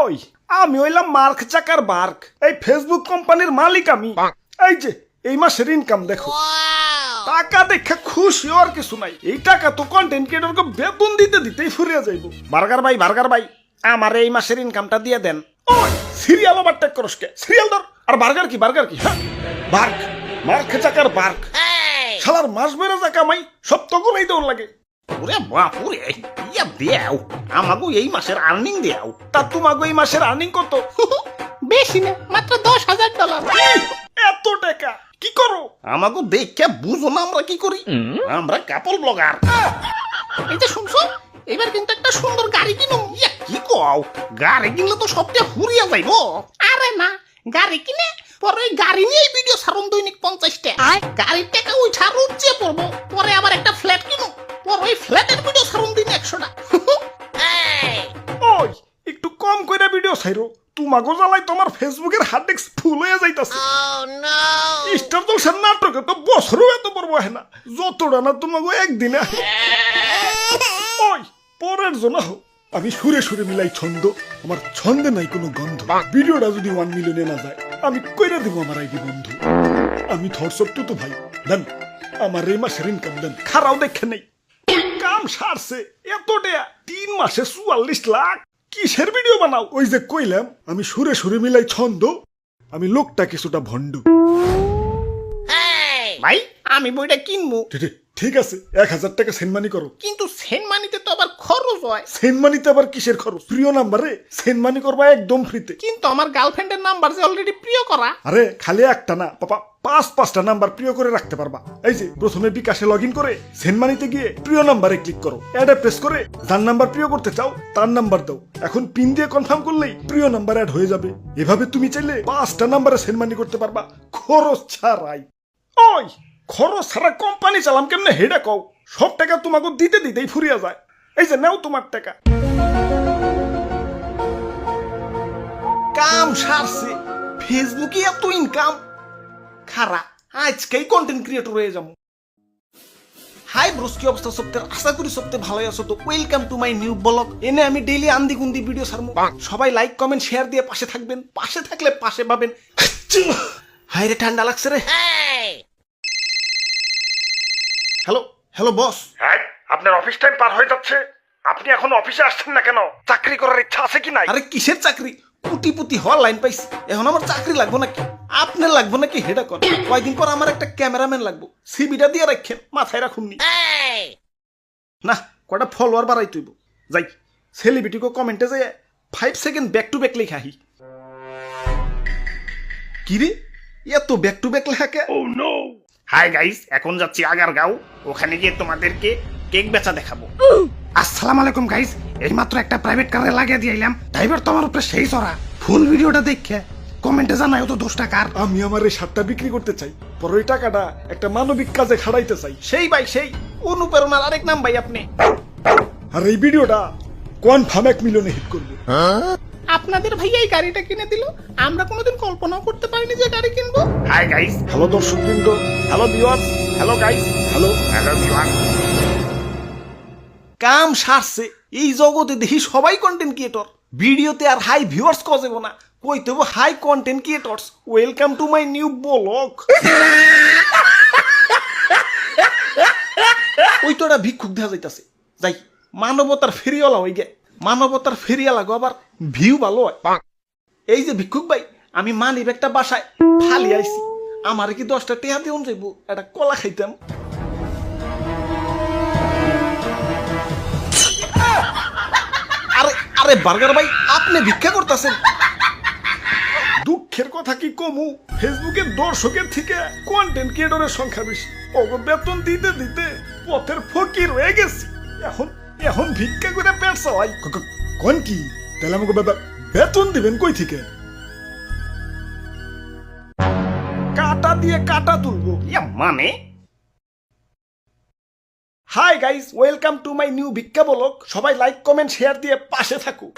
ওই আমি হইলাম মার্ক চাকার বার্ক, এই ফেসবুক কোম্পানির মালিক আমি। এই যে এই মাসের ইনকাম দেখো, টাকা দেখে খুশি আর কিছু নাই। এই টাকা তো কন্টেন্ট ক্রিয়েটরকে বেতন দিতে দিতেই ফুরিয়ে যাইব। বার্গার ভাই আমার এই মাসের ইনকামটা দিয়ে দেন। ওই সিরিয়াল ওভারটেক করস কে? সিরিয়াল ধর। আর বার্গার কি হ্যাঁ বার্ক, মার্ক চাকার বার্ক। শালার মাস বেড়ে যা কামাই সব তো করেই দৌড় লাগে। ওরে বাপুরে, ইয়া দেও আমাগো এই মাসের আর্নিং দেও। তা তোমাগো এই মাসের আর্নিং কত? বেশি না, মাত্র $10,000। এত টাকা কি করো? আমাগো দেখে বুঝো না আমরা কি করি? আমরা কাপল ব্লগার। এই যে শুনছো, এবার কিন্তু একটা সুন্দর গাড়ি কিনো। ইয়া কি কও? গাড়ি কিনলে তো সবটা ফুরিয়ে যাইবো। আরে না, গাড়ি কিনে পরে ওই গাড়ি নিয়ে ভিডিও ছাড়ুন দৈনিক 50টা। গাড়ির টাকা ওই ছাড়ুন চেয়ে পড়বো, পরে আবার একটা ফ্ল্যাট কিনো, পরে ওই ফ্ল্যাটের ভিডিও ছাড়ুন দিন 100টা। ওই একটু কম কইরা ভিডিও ছাইরো, তোমাগো জ্বালাই তোমার ফেসবুকের হার্ড ডিস্ক ফুল হয়ে যাইতাছে। স্টার জলসার নাটকে তো বছরও এত পড়বো হয় না, যতটা না তোমাগো একদিনে। ওই পরের জন্য হোক আমি সুরে সুরে মিলাই ছন্দ, আমার ছন্দে নাই কোনো গন্ধ। ভিডিওটা যদি 1 মিলিয়নে না যায় আমি কইরা দিব আমার আইডি বন্ধু। আমি থটসপ তো ভাই দেন, আমার এই মাসের ইনকাম দেন। খারাও দেখে নেই কাম সারছে এত টাকা 3 মাসে 44 লাখ। কিসের ভিডিও বানাও? ওই যে কইলাম আমি সুরে সুরে মিলাই ছন্দ, আমি লোকটা কিছুটা ভণ্ড। ভাই আমি বইটা কিনবো, ঠিক আছে 1000 টাকা সেনমানি করো। কিন্তু সেনমানিতে তো আবার খরচ হয়। সেনমানিতে আবার কিসের খরচ? প্রিয় নাম্বারে সেনমানি করবা একদম ফ্রিতে। কিন্তু আমার গার্লফ্রেন্ডের নাম্বার যে অলরেডি প্রিয় করা। আরে খালি একটা না পাপা, 5-5টা নাম্বার প্রিয় করে রাখতে পারবা। এই যে প্রথমে বিকাশে লগ ইন করে সেনমানিতে গিয়ে প্রিয় নাম্বারে ক্লিক করো, অ্যাডে প্রেস করে যার নাম্বার প্রিয় করতে চাও তার নাম্বার দাও। এখন পিন দিয়ে কনফার্ম করলেই প্রিয় নাম্বার অ্যাড হয়ে যাবে। এভাবে তুমি চাইলে 5টা নাম্বারে সেনমানি করতে পারবা খরচ ছাড়াই। ওই খরচ ছাড়া কোম্পানি চালাম কেমনে হেডা কও? সব টাকা তোমাকে দিতে দিতেই ফুরিয়ে যায়। এই যে নাও তোমার টাকা। কাম সারছে, ফেসবুকে এত ইনকাম। খারা আজকেই কন্টেন্ট ক্রিয়েটর হয়ে যাবো। হাই ব্রোস, কি অবস্থা সপ্তাহের? আশা করি সপ্তাহে ভালোই আছো। তো welcome to my new blog. এনে আমি ডেইলি আন্দি গুন্দি ভিডিও ছাড়বো। সবাই লাইক কমেন্ট শেয়ার দিয়ে পাশে থাকবেন। পাশে থাকলে পাশে পাবেন। হাই রে ঠান্ডা লাগছে রে। Hello boss. হ্যাঁ, আপনার অফিস টাইম পার হয়ে যাচ্ছে, আপনি এখন অফিসে আসছেন না কেন? চাকরি করার ইচ্ছা আছে কি নাই? আরে কিসের চাকরি? কোটিপতি হওয়ার লাইন পাইছি, এখন আমার চাকরি লাগবো নাকি? আপনার লাগবো নাকি হেডা কর? কয়দিন পর আমার একটা ক্যামেরাম্যান লাগবো, সিবিটা দিয়ে রাখেন, মাথায় রাখুননি। না কটা ফলোয়ার বাড়াই তুইব। যাই সেলিব্রিটিকে কমেন্টে যাই 5 সেকেন্ড ব্যাক টু ব্যাক লেখা আহি। কি রে এত ব্যাক টু ব্যাক লেখা কে? ও নো। হাই গাইস, এখন যাচ্ছি আগারগাঁও, ওখানে গিয়ে তোমাদেরকে কেক বেচা দেখাবো। আসসালামু আলাইকুম গাইস, এইমাত্র একটা প্রাইভেট কারে লাগিয়ে দিলাম। ড্রাইভার তো আমার উপরে সেই চড়া। ফুল ভিডিওটা দেখে কমেন্টে জানাই তো 10 টাকার। আমি আমার এই শার্টটা বিক্রি করতে চাই, পরে ওই টাকাটা একটা মানবিক কাজে খাড়াইতে চাই। সেই ভাই সেই অনুপ্রেরণার আরেক নাম ভাই আপনি। আর এই ভিডিওটা কনফার্ম 1 মিলিয়নে হিট করবে। আপনাদের ভাইয়া এই গাড়িটা কিনে দিল, আমরা কোনোদিন কল্পনাও করতে পারিনি যে গাড়ি কিনবো। হাই গাইস, হ্যালো দর্শকবৃন্দ, hello viewers, hello guys, hello viewers. কাম সারছে, এই জগতে দেখি সবাই কন্টেন্ট ক্রিয়েটর। ভিডিওতে আর হাই ভিউয়ার্স কজেব না, কইতে হবে hi content creators. Welcome to my new blog. ওই তো একটা ভিক্ষুক দেখা যাইতাছে, যাই মানবতার ফেরিওয়ালা হয়ে গে। মানবতার ফেরিওয়ালা গো আবার ভিউ ভালো হয়। এই যে ভিক্ষুক ভাই, আমি মানি ব্যাগটা বাসায় ফালি আইছি, আমার কি 10টা টেহা দেউন যাইব, একটা কলা খাইতাম। আরে আরে বার্গার ভাই, আপনি ভিক্ষা করতেছেন? দুঃখের কথা কি কমু, ফেসবুকের দর্শকের থেকে কন্টেন্ট ক্রিয়েটরের সংখ্যা বেশি। ওগো বেতন দিতে দিতে পথের ফকির হয়ে গেছি। এখন ভিক্ষা করে পেট চালাই। কোন কি তাহলে আমাকে বেতন দিবেন কই থেকে? কাটা দিয়ে কাটা তুলবো মানে? Hi guys, welcome to my new ভিক্ষা ব্লগ। সবাই লাইক কমেন্ট শেয়ার দিয়ে পাশে থাকুক।